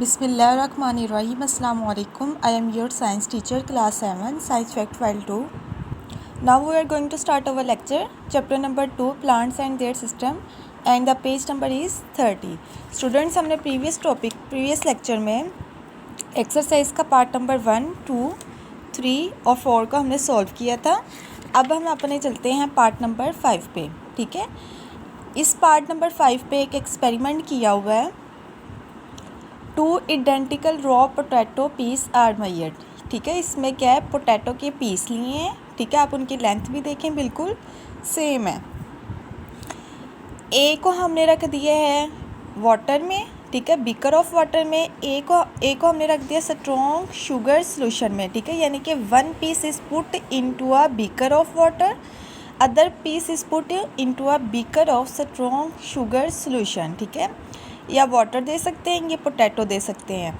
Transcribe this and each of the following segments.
Bismillahirrahmanirrahim. Assalamu alaikum. I am your science teacher, class 7, science fact file 2. Now we are going to start our lecture, chapter number 2, plants and their system, and the page number is 30. Students, हमने previous lecture में exercise का part number 1, 2, 3 और 4 को हमने solve किया था। अब हम अपने चलते हैं पार्ट नंबर 5 पे। ठीक है, इस पार्ट नंबर 5 पे एक एक्सपेरिमेंट किया हुआ है। 2 identical raw potato piece are measured. ठीक है, इसमें क्या है, पोटैटो के पीस लिए हैं। ठीक है, आप उनकी लेंथ भी देखें, बिल्कुल सेम है। ए को हमने रख दिया है वाटर में, ठीक है, बीकर ऑफ वाटर में। ए को हमने रख दिया स्ट्रॉन्ग शुगर सोल्यूशन में। ठीक है, यानी कि 1 piece is put into a beaker of water, other piece is put into a beaker of strong sugar solution. ठीक है, या वाटर दे सकते हैं, ये पोटैटो दे सकते हैं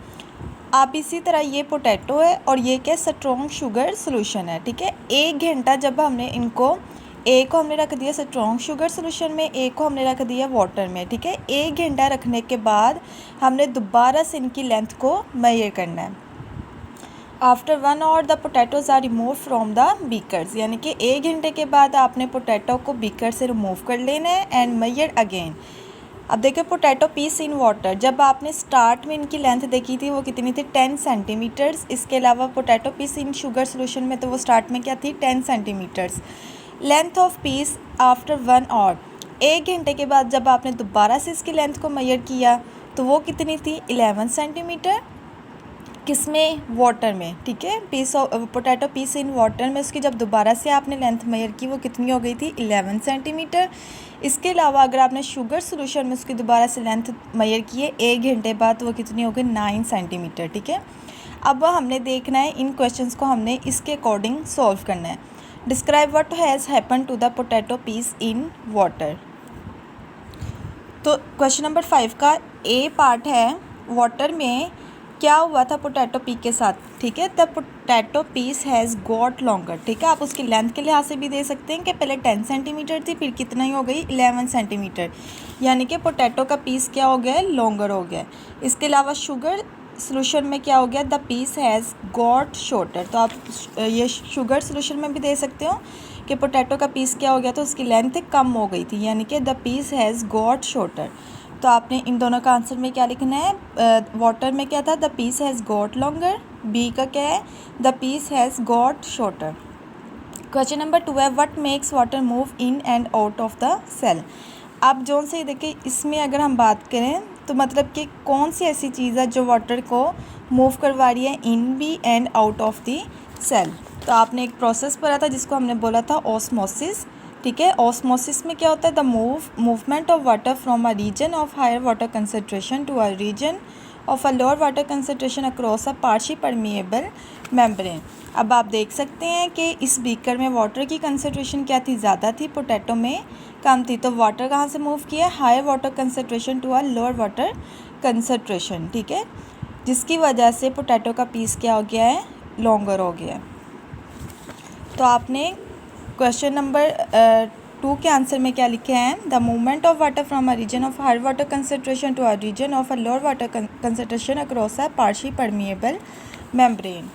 आप। इसी तरह ये पोटैटो है और ये क्या, स्ट्रॉन्ग शुगर सोल्यूशन है। ठीक है, 1 घंटा जब हमने इनको, ए को हमने रख दिया स्ट्रॉन्ग शुगर सोल्यूशन में, ए को हमने रख दिया वाटर में। ठीक है, 1 घंटा रखने के बाद हमने दोबारा से इनकी लेंथ को मेजर करना है। After 1 hour the potatoes are remove from the beakers, यानी कि 1 घंटे के बाद आपने पोटैटो को बीकर से रिमूव कर लेना है एंड मेजर अगेन। अब देखिए, पोटैटो पीस इन वाटर, जब आपने स्टार्ट में इनकी लेंथ देखी थी वो कितनी थी, 10 सेंटीमीटर्स। इसके अलावा potato piece in sugar solution में तो वो स्टार्ट में क्या थी, 10 centimetres. Length of piece after 1 hour, 1 घंटे के बाद जब आपने दोबारा से इसकी लेंथ को मेजर किया तो वो कितनी थी, 11 सेंटीमीटर। किसमें, वाटर में। ठीक है, piece of potato piece in water में उसकी जब दोबारा से आपने लेंथ मेजर की वो कितनी हो गई थी, 11 सेंटीमीटर। इसके अलावा अगर आपने शुगर सोल्यूशन में उसकी दोबारा से लेंथ मेजर की है 1 घंटे बाद तो वो कितनी हो गई, 9 सेंटीमीटर। ठीक है, अब हमने देखना है, इन क्वेश्चंस को हमने इसके अकॉर्डिंग सॉल्व करना है। Describe what has happen to the potato piece in water. तो क्वेश्चन नंबर 5 का ए पार्ट है, वाटर में क्या हुआ था पोटैटो पी के साथ। ठीक है, the potato piece has got longer. ठीक है, आप उसकी लेंथ के लिहाज से भी दे सकते हैं कि पहले 10 सेंटीमीटर थी, फिर कितना ही हो गई, 11 सेंटीमीटर, यानी कि पोटैटो का पीस क्या हो गया, लॉन्गर हो गया। इसके अलावा शुगर सोल्यूशन में क्या हो गया, the piece has got shorter. तो आप ये शुगर सोल्यूशन में भी दे सकते हो कि पोटैटो का पीस क्या हो गया, तो उसकी लेंथ कम हो गई थी, यानी कि the piece has got shorter. तो आपने इन दोनों का आंसर में क्या लिखना है, वाटर में क्या था, the piece has got longer. B का क्या है, the piece has got shorter. Question number 2 है, what makes water move in and out of the cell. आप जोन से देखिए, इसमें अगर हम बात करें तो मतलब कि कौन सी ऐसी चीज़ है जो वाटर को मूव करवा रही है इन भी and out of the cell. तो आपने एक प्रोसेस पढ़ा था जिसको हमने बोला था ऑस्मोसिस। ठीक है, ऑस्मोसिस में क्या होता है, the movement of water from a region of higher water concentration to a region of a lower water concentration across a partial permeable membrane. अब आप देख सकते हैं कि इस बीकर में वाटर की कंसनट्रेशन क्या थी, ज़्यादा थी, पोटैटो में कम थी। तो वाटर कहाँ से मूव किया, higher water concentration to a lower water concentration. ठीक है, जिसकी वजह से पोटैटो का पीस क्या हो गया है, लॉन्गर हो गया है। तो आपने क्वेश्चन नंबर 2 के आंसर में क्या लिखे हैं, the movement of water from a region of higher water concentration to a region of a lower water concentration across a partial permeable membrane.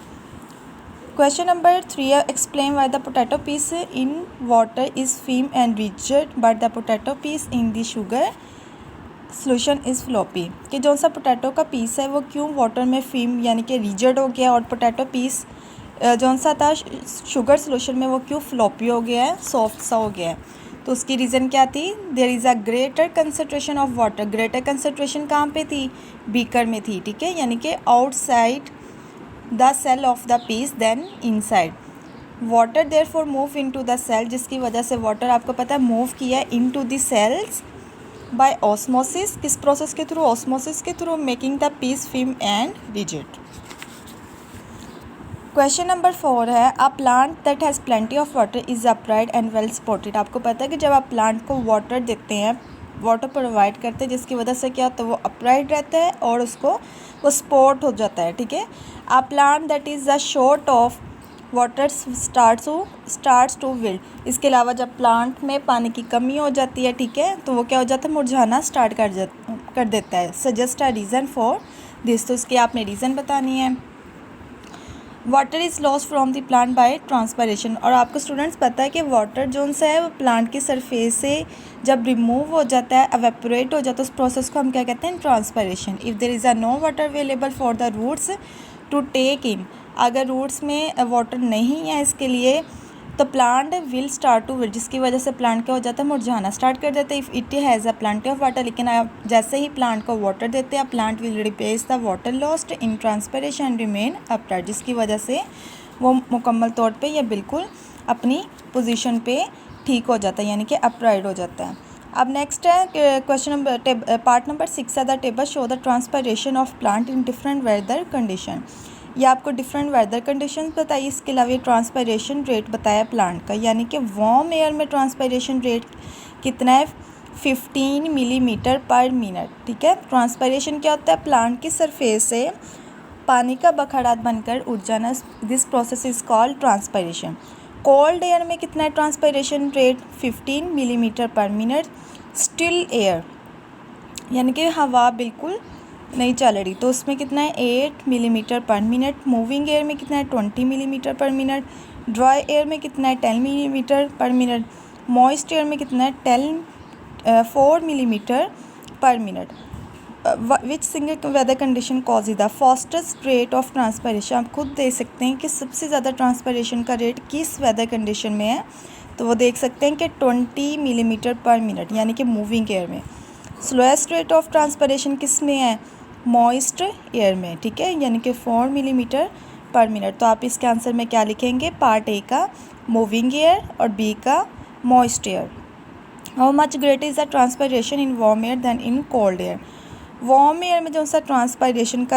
Question number 3 है, explain why the potato piece in water is firm and rigid but the potato piece in the sugar solution is floppy. कि जो सा potato का piece है वो क्यों water में film यानी कि रिजिड हो गया और पोटैटो पीस जौन सा था शुगर सोल्यूशन में वो क्यों फ्लॉपी हो गया है, सॉफ्ट सा हो गया है। तो उसकी रीज़न क्या थी, there is a greater concentration of water. Greater concentration कहाँ पे थी, बीकर में थी। ठीक है, यानी कि outside the cell of the piece then inside. Water therefore move into the cell, जिसकी वजह से वाटर आपको पता है मूव किया into the cells by osmosis. किस प्रोसेस के थ्रू, ऑस्मोसिस के through, making the piece firm and rigid. Question number 4 है, a plant that has plenty of water is upright and well supported. आपको पता है कि जब आप प्लांट को वाटर देते हैं, वाटर प्रोवाइड करते हैं, जिसकी वजह से क्या होता है, वो अपराइट रहता है और उसको वो सपोर्ट हो जाता है। ठीक है, a plant that is the short of water starts to wilt. इसके अलावा जब प्लांट में पानी की कमी हो जाती है, ठीक है, तो वो क्या हो जाता है, मुरझाना स्टार्ट कर देता है। Suggest a reason for this, तो इसकी आपने रीज़न बतानी है। Water is lost from the plant by transpiration, और आपको स्टूडेंट्स पता है कि वाटर जो सा है वो प्लांट की सरफेस से जब रिमूव हो जाता है, एवेपोरेट हो जाता है, उस प्रोसेस को हम क्या कहते हैं, transpiration. If there is a no water available for the roots to take in, अगर रूट्स में वाटर नहीं है इसके लिए, तो plant will start to wilt, जिसकी वजह से प्लांट क्या हो जाता है, मुरझाना स्टार्ट कर देते हैं। If it has a Plantae of water, लेकिन आप जैसे ही प्लांट को वाटर देते हैं, plant will replace the water lost in transpiration remain upright, जिसकी वजह से वो मुकम्मल तौर पे या बिल्कुल अपनी पोजीशन पे ठीक हो जाता है, यानी कि अपराइट हो जाता है। अब नेक्स्ट है क्वेश्चन नंबर पार्ट नंबर 6 है the table show the transpiration of plant in different weather condition. ये आपको डिफरेंट वेदर कंडीशंस बताइए, इसके अलावा ये ट्रांसपायरेशन रेट बताया प्लांट का, यानी कि वार्म एयर में ट्रांसपायरेशन रेट कितना है, 15 मिलीमीटर पर मिनट। ठीक है, ट्रांसपायरेशन क्या होता है, प्लांट की सरफेस से पानी का बखरात बनकर उड़ जाना, this process is called transpiration. Cold air में कितना है transpiration rate, 15 millimetre per minute. Still air यानी कि हवा बिल्कुल नहीं चल रही, तो उसमें कितना है, 8 millimetre per minute. Moving air में कितना है, 20 millimetre per minute. Dry air में कितना है, 10 millimetre per minute. Moist air में कितना है, 4 millimetre per minute. Which single weather condition cause the fastest rate of transpiration, आप खुद देख सकते हैं कि सबसे ज़्यादा ट्रांसपायरेशन का रेट किस वेदर कंडीशन में है, तो वो देख सकते हैं कि 20 मिलीमीटर पर मिनट, यानी कि मूविंग एयर में। स्लोएस्ट रेट ऑफ ट्रांसपायरेशन किस में है, मॉइस्ट एयर में। ठीक है, यानी कि 4 मिलीमीटर पर मिनट। तो आप इसके आंसर में क्या लिखेंगे, पार्ट ए का मूविंग एयर और बी का moist air. How much greater is the transpiration in warm air than in cold air. Warm air में जो सा ट्रांसपायरेशन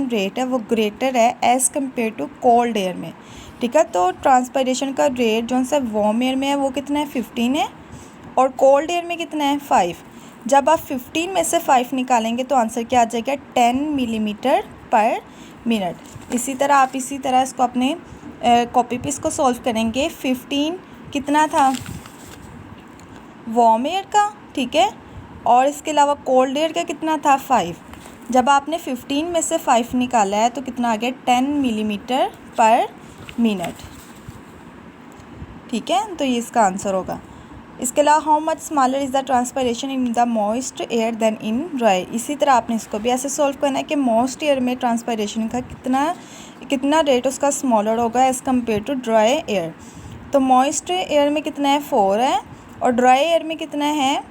रेट है वो ग्रेटर है as compared to cold air में। ठीक है, तो ट्रांसपायरेशन का रेट जो सा वार्म एयर में है वो कितना है, 15 है, और कोल्ड एयर में कितना है, 5। जब आप 15 में से 5 निकालेंगे तो आंसर क्या आ जाएगा, 10 मिलीमीटर पर मिनट। इसी तरह इसको अपने कॉपी पे इसको सॉल्व करेंगे। 15 कितना था, वार्म एयर का, ठीक है, और इसके अलावा कोल्ड एयर का कितना था, 5। जब आपने 15 में से 5 निकाला है तो कितना आ गया, 10 मिलीमीटर पर मिनट। ठीक है, तो ये इसका आंसर होगा। इसके अलावा how much smaller is the transpiration in the moist air then in dry. इसी तरह आपने इसको भी ऐसे सॉल्व करना है कि मॉइस्ट एयर में ट्रांसपायरेशन का कितना रेट उसका स्मॉलर होगा as compared to dry air. तो मॉइस्ट एयर में कितना है, 4 है, और ड्राई एयर में कितना है,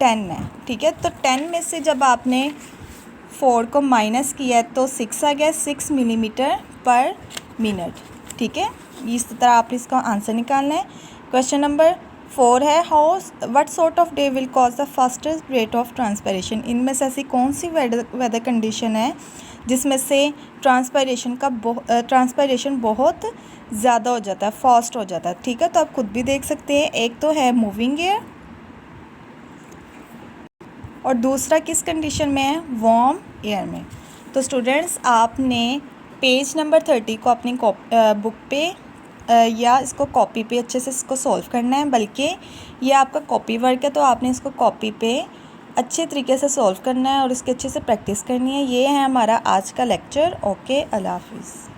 10 है। ठीक है, तो 10 में से जब आपने 4 को माइनस किया है तो 6 आ गया, 6 मिलीमीटर पर मिनट। ठीक है, इस तरह आपने इसका आंसर निकालना है। क्वेश्चन नंबर 4 है, what sort of day will cause the fastest rate of transpiration. इनमें से ऐसी कौन सी वेदर कंडीशन है जिसमें से ट्रांसपायरेशन बहुत ज़्यादा हो जाता है, फास्ट हो जाता है। ठीक है, तो आप खुद भी देख सकते हैं, एक तो है मूविंग एयर और दूसरा किस कंडीशन में है, वार्म एयर में। तो स्टूडेंट्स आपने पेज नंबर 30 को अपनी बुक पे या इसको कॉपी पे अच्छे से इसको सॉल्व करना है, बल्कि ये आपका कॉपी वर्क है तो आपने इसको कॉपी पे अच्छे तरीके से सॉल्व करना है और इसके अच्छे से प्रैक्टिस करनी है। ये है हमारा आज का लेक्चर। ओके, अल्लाह हाफिज़।